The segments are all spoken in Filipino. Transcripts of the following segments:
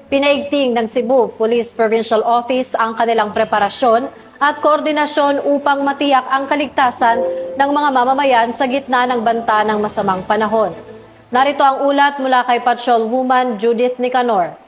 Pinaigting ng Cebu Police Provincial Office ang kanilang preparasyon at koordinasyon upang matiyak ang kaligtasan ng mga mamamayan sa gitna ng banta ng masamang panahon. Narito ang ulat mula kay Patrolwoman Judith Nicanor.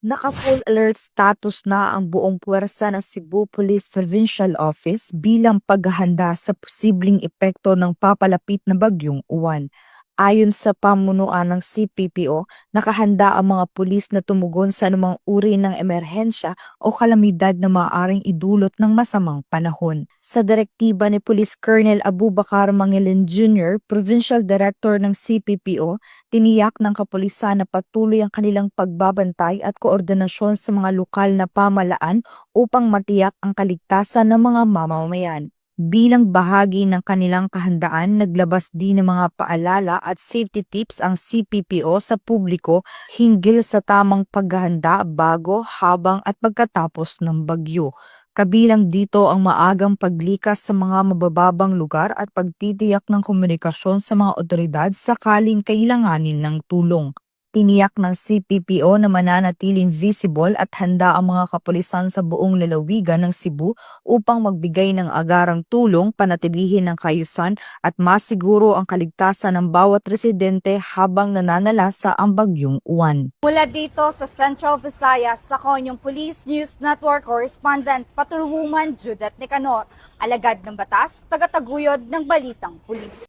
Naka-full alert status na ang buong puwersa ng Cebu Police Provincial Office bilang paghahanda sa posibleng epekto ng papalapit na bagyong Uwan. Ayon sa pamunuan ng CPPO, nakahanda ang mga pulis na tumugon sa anumang uri ng emerhensya o kalamidad na maaaring idulot ng masamang panahon. Sa direktiba ni Police Colonel Abubakar Mangilin Jr., Provincial Director ng CPPO, tiniyak ng kapulisan na patuloy ang kanilang pagbabantay at koordinasyon sa mga lokal na pamalaan upang matiyak ang kaligtasan ng mga mamamayan. Bilang bahagi ng kanilang kahandaan, naglabas din ng mga paalala at safety tips ang CPPO sa publiko hinggil sa tamang paghahanda bago, habang at pagkatapos ng bagyo. Kabilang dito ang maagang paglikas sa mga mabababang lugar at pagtitiyak ng komunikasyon sa mga otoridad sakaling kailanganin ng tulong. Tiniyak ng CPPO na mananatiling visible at handa ang mga kapulisan sa buong lalawigan ng Cebu upang magbigay ng agarang tulong, panatilihin ng kaayusan at masiguro ang kaligtasan ng bawat residente habang nananalasa ang bagyong Uwan. Mula dito sa Central Visayas, sa Konyong Police News Network Correspondent Patrolwoman Judith Nicanor, alagad ng batas, tagataguyod ng Balitang Pulis.